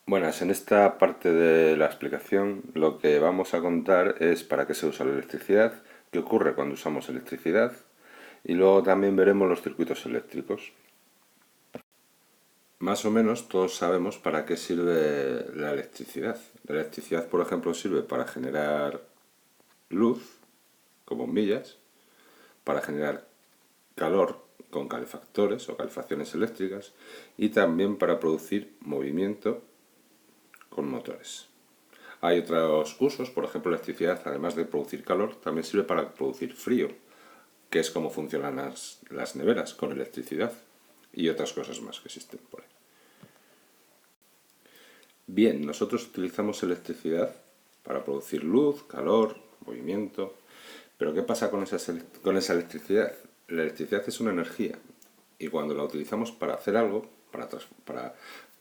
Buenas, en esta parte de la explicación lo que vamos a contar es para qué se usa la electricidad, qué ocurre cuando usamos electricidad y luego también veremos los circuitos eléctricos. Más o menos todos sabemos para qué sirve la electricidad. La electricidad, por ejemplo, sirve para generar luz, con bombillas, para generar calor con calefactores o calefacciones eléctricas y también para producir movimiento con motores. Hay otros usos, por ejemplo, la electricidad, además de producir calor, también sirve para producir frío, que es como funcionan las neveras con electricidad y otras cosas más que existen por ahí. Bien, nosotros utilizamos electricidad para producir luz, calor, movimiento, pero ¿qué pasa con esa electricidad? La electricidad es una energía y cuando la utilizamos para hacer algo, para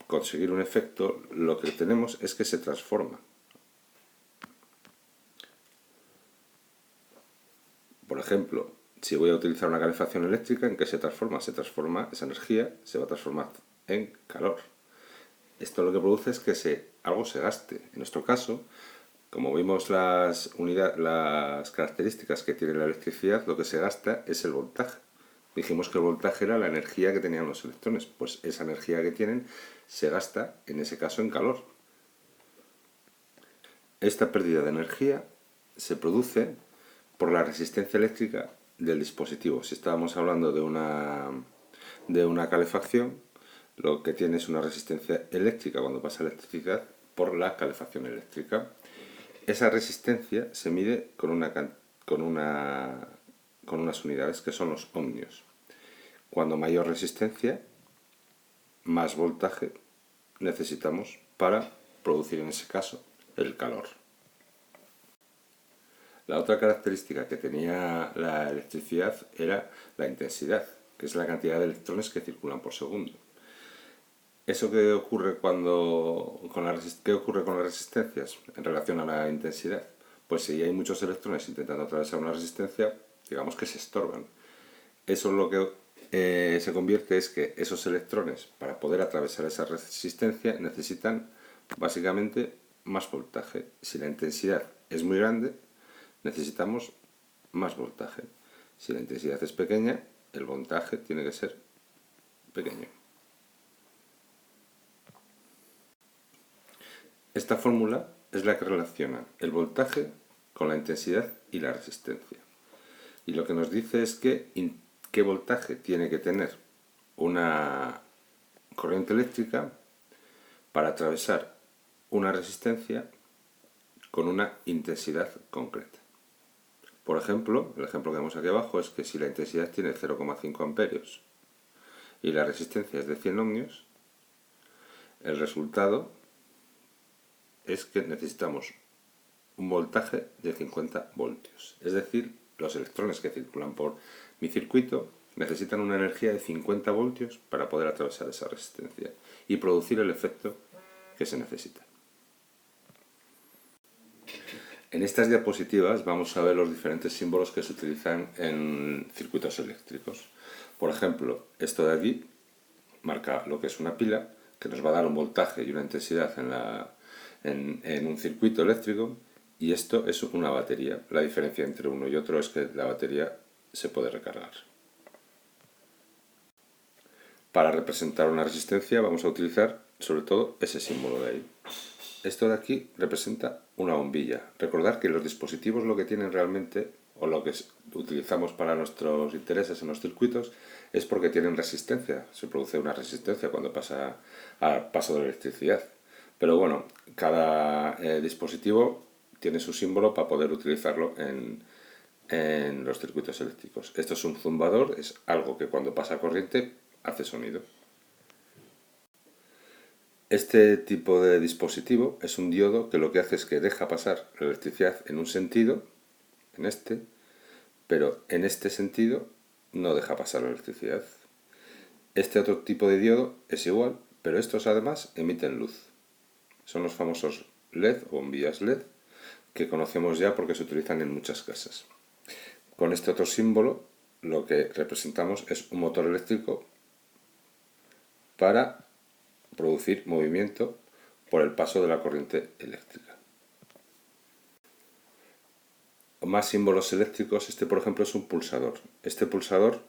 conseguir un efecto, lo que tenemos es que se transforma. Por ejemplo, si voy a utilizar una calefacción eléctrica, ¿en qué se transforma? Se transforma, esa energía se va a transformar en calor. Esto lo que produce es que algo se gaste. En nuestro caso, como vimos las características que tiene la electricidad, lo que se gasta es el voltaje. Dijimos que el voltaje era la energía que tenían los electrones. Pues esa energía que tienen se gasta, en ese caso, en calor. Esta pérdida de energía se produce por la resistencia eléctrica del dispositivo. Si estábamos hablando de una calefacción, lo que tiene es una resistencia eléctrica cuando pasa electricidad por la calefacción eléctrica. Esa resistencia se mide con unas unidades que son los ohmios. Cuando mayor resistencia, más voltaje necesitamos para producir en ese caso el calor. La otra característica que tenía la electricidad era la intensidad, que es la cantidad de electrones que circulan por segundo. ¿Eso qué ocurre con las resistencias en relación a la intensidad? Pues si hay muchos electrones intentando atravesar una resistencia, digamos que se estorban. Eso es lo que se convierte es que esos electrones, para poder atravesar esa resistencia, necesitan básicamente más voltaje. Si la intensidad es muy grande, necesitamos más voltaje. Si la intensidad es pequeña, el voltaje tiene que ser pequeño. Esta fórmula es la que relaciona el voltaje con la intensidad y la resistencia. Y lo que nos dice es qué voltaje tiene que tener una corriente eléctrica para atravesar una resistencia con una intensidad concreta. Por ejemplo, el ejemplo que vemos aquí abajo es que si la intensidad tiene 0,5 amperios y la resistencia es de 100 ohmios, el resultado es que necesitamos un voltaje de 50 voltios. Es decir, los electrones que circulan por mi circuito necesitan una energía de 50 voltios para poder atravesar esa resistencia y producir el efecto que se necesita. En estas diapositivas vamos a ver los diferentes símbolos que se utilizan en circuitos eléctricos. Por ejemplo, esto de aquí marca lo que es una pila, que nos va a dar un voltaje y una intensidad en un circuito eléctrico, y esto es una batería. La diferencia entre uno y otro es que la batería se puede recargar. Para representar una resistencia vamos a utilizar sobre todo ese símbolo de ahí. Esto de aquí representa una bombilla. Recordad que los dispositivos lo que tienen realmente, o lo que utilizamos para nuestros intereses en los circuitos, es porque tienen resistencia. Se produce una resistencia cuando pasa al paso de la electricidad. Pero bueno, cada dispositivo tiene su símbolo para poder utilizarlo en los circuitos eléctricos. Esto es un zumbador, es algo que cuando pasa corriente hace sonido. Este tipo de dispositivo es un diodo que lo que hace es que deja pasar la electricidad en un sentido, en este, pero en este sentido no deja pasar la electricidad. Este otro tipo de diodo es igual, pero estos además emiten luz. Son los famosos LED o bombillas LED que conocemos ya porque se utilizan en muchas casas. Con este otro símbolo lo que representamos es un motor eléctrico para producir movimiento por el paso de la corriente eléctrica. Más símbolos eléctricos, este por ejemplo es un pulsador. Este pulsador,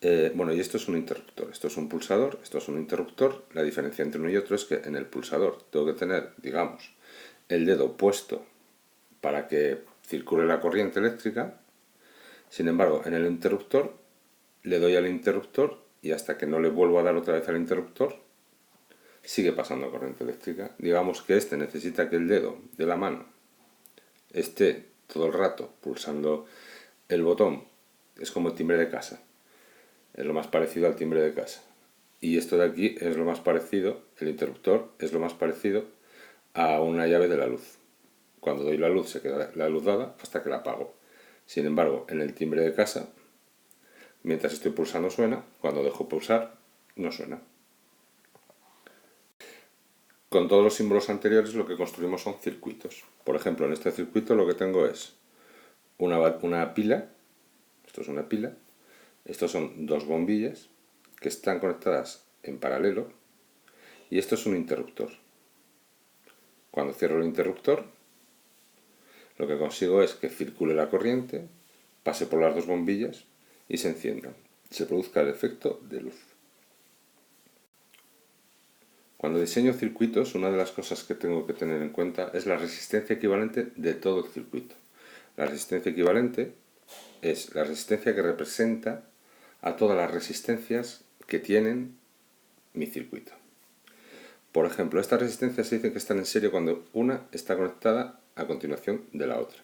y esto es un interruptor. Esto es un pulsador, esto es un interruptor. La diferencia entre uno y otro es que en el pulsador tengo que tener, digamos, el dedo puesto para que circule la corriente eléctrica. Sin embargo, en el interruptor le doy al interruptor y hasta que no le vuelvo a dar otra vez al interruptor, sigue pasando corriente eléctrica. Digamos que este necesita que el dedo de la mano esté todo el rato pulsando el botón. Es como el timbre de casa. Es lo más parecido al timbre de casa. Y esto de aquí es lo más parecido, el interruptor es lo más parecido a una llave de la luz. Cuando doy la luz se queda la luz dada hasta que la apago. Sin embargo, en el timbre de casa, mientras estoy pulsando suena, cuando dejo pulsar no suena. Con todos los símbolos anteriores lo que construimos son circuitos. Por ejemplo, en este circuito lo que tengo es una pila, esto es una pila, estos son dos bombillas que están conectadas en paralelo y esto es un interruptor. Cuando cierro el interruptor, lo que consigo es que circule la corriente, pase por las dos bombillas y se enciendan. Se produzca el efecto de luz. Cuando diseño circuitos, una de las cosas que tengo que tener en cuenta es la resistencia equivalente de todo el circuito. La resistencia equivalente es la resistencia que representa a todas las resistencias que tienen mi circuito. Por ejemplo, estas resistencias se dice que están en serie cuando una está conectada a continuación de la otra.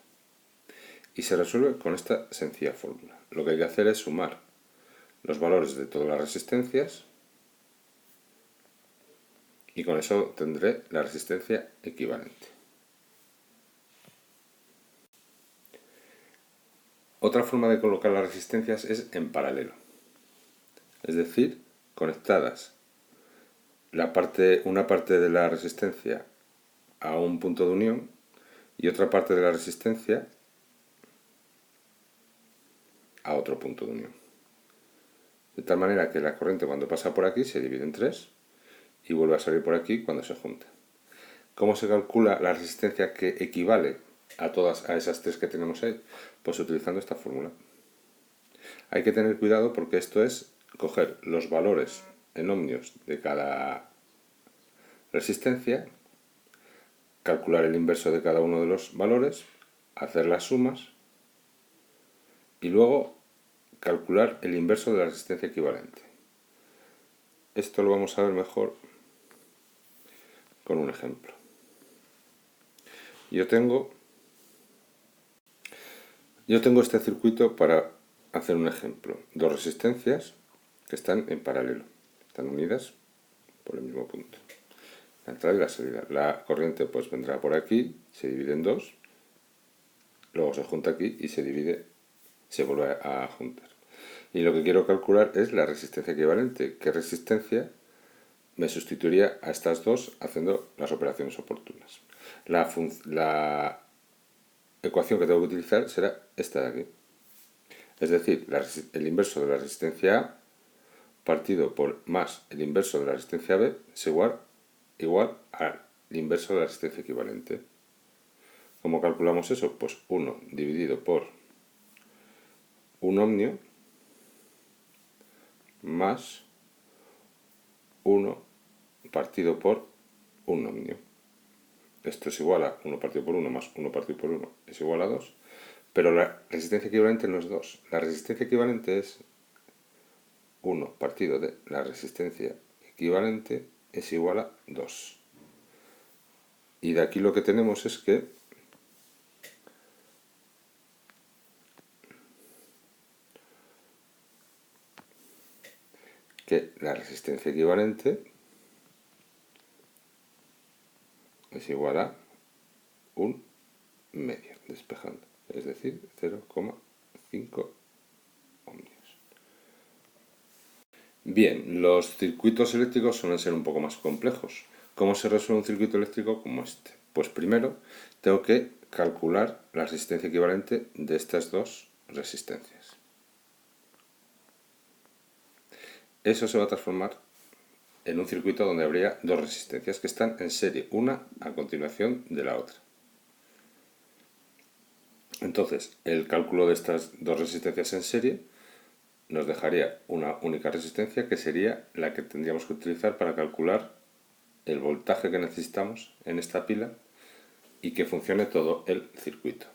Y se resuelve con esta sencilla fórmula. Lo que hay que hacer es sumar los valores de todas las resistencias y con eso tendré la resistencia equivalente. Otra forma de colocar las resistencias es en paralelo. Es decir, conectadas una parte de la resistencia a un punto de unión y otra parte de la resistencia a otro punto de unión. De tal manera que la corriente cuando pasa por aquí se divide en tres y vuelve a salir por aquí cuando se junta. ¿Cómo se calcula la resistencia que equivale a todas esas tres que tenemos ahí? Pues utilizando esta fórmula. Hay que tener cuidado porque esto es coger los valores en ohmios de cada resistencia, calcular el inverso de cada uno de los valores, hacer las sumas y luego calcular el inverso de la resistencia equivalente. Esto lo vamos a ver mejor con un ejemplo. Yo tengo este circuito para hacer un ejemplo. Dos resistencias que están en paralelo, están unidas por el mismo punto. La entrada y la salida. La corriente pues vendrá por aquí, se divide en dos, luego se junta aquí y se vuelve a juntar. Y lo que quiero calcular es la resistencia equivalente. ¿Qué resistencia me sustituiría a estas dos haciendo las operaciones oportunas? La ecuación que tengo que utilizar será esta de aquí. Es decir, el inverso de la resistencia A partido por más el inverso de la resistencia B es igual al inverso de la resistencia equivalente. ¿Cómo calculamos eso? Pues 1 dividido por un ohmio más 1 partido por un ohmio. Esto es igual a 1 partido por 1 más 1 partido por 1 es igual a 2. Pero la resistencia equivalente no es 2. La resistencia equivalente es 1 partido de la resistencia equivalente es igual a 2. Y de aquí lo que tenemos es que la resistencia equivalente es igual a un medio, despejando, es decir, 0,5 ohmios. Bien, los circuitos eléctricos suelen ser un poco más complejos. ¿Cómo se resuelve un circuito eléctrico como este? Pues primero tengo que calcular la resistencia equivalente de estas dos resistencias. Eso se va a transformar en un circuito donde habría dos resistencias que están en serie, una a continuación de la otra. Entonces, el cálculo de estas dos resistencias en serie nos dejaría una única resistencia, que sería la que tendríamos que utilizar para calcular el voltaje que necesitamos en esta pila y que funcione todo el circuito.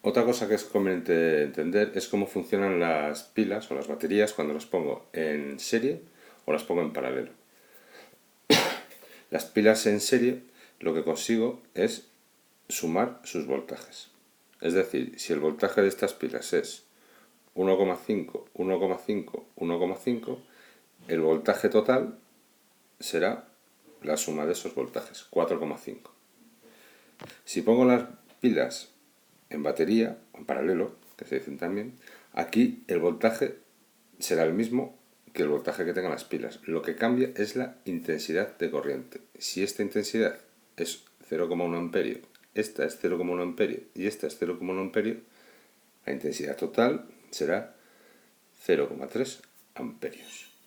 Otra cosa que es conveniente entender es cómo funcionan las pilas o las baterías cuando las pongo en serie o las pongo en paralelo. Las pilas en serie, lo que consigo es sumar sus voltajes. Es decir, si el voltaje de estas pilas es 1,5, 1,5, 1,5, el voltaje total será la suma de esos voltajes, 4,5. Si pongo las pilas en batería, o en paralelo, que se dicen también, aquí el voltaje será el mismo que el voltaje que tengan las pilas. Lo que cambia es la intensidad de corriente. Si esta intensidad es 0,1 amperio, esta es 0,1 amperio y esta es 0,1 amperio, la intensidad total será 0,3 amperios.